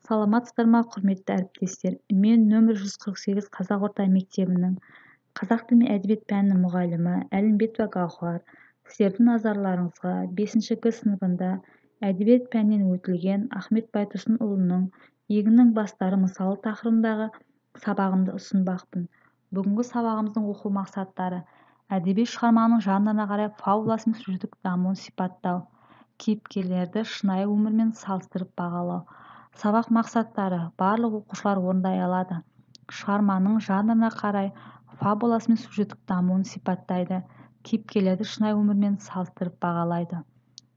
Саламатсыздар ма, құрметті әріптестер? Мен нөмір 148 Қазақ орта мектебінің қазақ тілі мен әдебиет пәнінің мұғалімі Әлімбетова Гаухар сіздердің назарларыңызға 5 Г сыныбында әдебиет пәнінен өтілген Ахмет Байтұрсынұлының егіннің бастары мысалы тақырыбындағы сабағымды ұсынбақпын. Бүгінгі сабағымыздың оқу мақсаттары: әдеби шығарманың жанрына қарай фабуласы мен сюжеттік дамуын сипаттау, кейіпкерлерді шынайы өмірмен салыстырып бағалау. Сабақ мақсаттары барлық оқушылар орындай алады. Шығарманың жанрына қарай фабуласы мен сюжеттік дамуын сипаттайды, кейіпкерлерді шынайы өмірмен салыстырып бағалайды.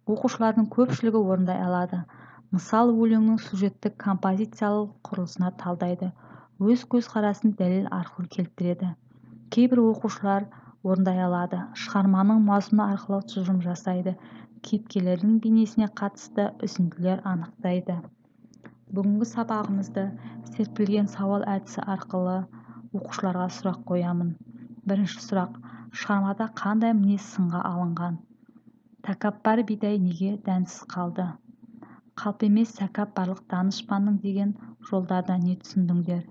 Оқушылардың көпшілігі орындай алады. Мысал өлеңнің сюжеттік композициялық құрылысына талдайды, өз көзқарасын дәлел арқылы келтіреді. Кейбір оқушылар орындай алады. Шығарманың мазмұны арқылы тұжырым жасайды, кейіпкерлердің бейнесіне қатысты үзінділер анықтайды. Бүгінгі сабағымызды серпілген сауал әдісі арқылы оқушыларға сұрақ қоямын. Бірінші сұрақ: шығармада қандай мінез сынға алынған? Тәкаппар бидай неге дәнсіз қалды? Қалп емес тәкаппарлық данышпанның деген жолдарда не түсіндіңдер?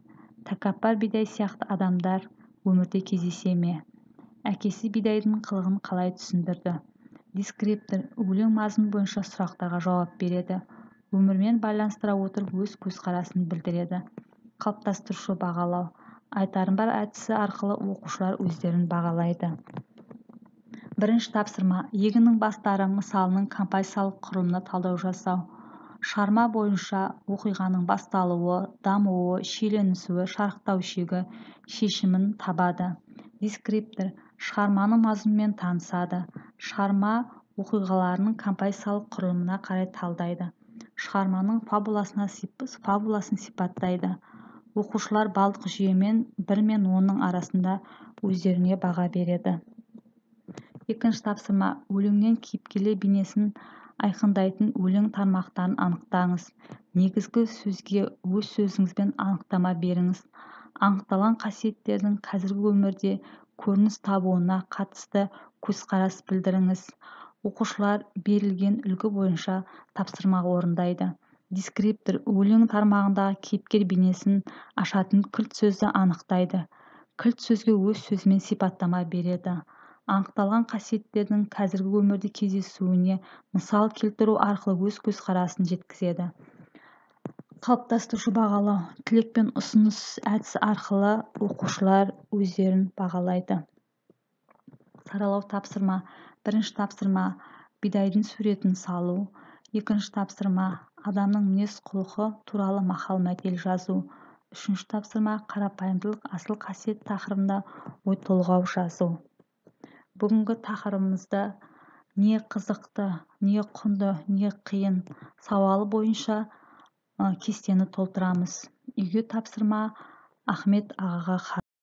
Тәкаппар бидай сияқты адамдар өмірде кездесе ме? Әкесі бидайдың қылығын қалай түсіндірді? Дескриптор өлең мазмұны бойынша сұрақтарға жауап береді. Өмірмен байланыстыра отырып өз көзқарасын білдіреді. Қалыптастырушы бағалау: айтарым бар әдісі арқылы оқушылар өздерін бағалайды. Бірінші тапсырма: егіннің бастары мысалының композициялық құрылымына талдау жасау. Шығарма бойынша оқиғаның басталуы, дамуы, шиеленісуі, шарықтау шегі, шешімін табады. Дескриптор шығарманың мазмұнымен танысады. Шығарма оқиғаларының композициялық құрылымына қарай талдайды. Шығарманың фабуласын сипаттайды. Оқушылар балдық жүйемен 1 мен 10-ның арасында өздеріне баға береді. Екінші тапсырма: өлеңнен кейіпкерлер бейнесін айқындайтын өлең тармақтарын анықтаңыз. Негізгі сөзге өз сөзіңізбен анықтама беріңіз. Анықталған қасиеттердің қазіргі өмірде көрініс табуына қатысты көзқарас білдіріңіз. Оқушылар берілген үлгі бойынша тапсырма орындайды. Дескриптор өлең тармағындағы кейіпкер бейнесін ашатын кілт сөзді анықтайды. Кілт сөзге өз сөзімен сипаттама береді. Анықталған қасиеттердің қазіргі өмірде кездесуіне мысал келтіру арқылы өз көзқарасын жеткізеді. Қалыптастырушы бағалау: тілек пен ұсыныс әдісі арқылы оқушылар өздерін бағалайды. Саралау тапсырма: бірінші тапсырма: бидайдың суретін салу. Екінші тапсырма: адамның мінез-құлқы туралы мақал-мәтел жазу. Үшінші тапсырма: қарапайымдылық асыл қасиет тақырыбында ой толғау жазу. Бүгінгі тақырыбымызда не қызықты, не құнды, не қиын сауалы бойынша кестені толтырамыз. Үйге тапсырма Ахмет ағаға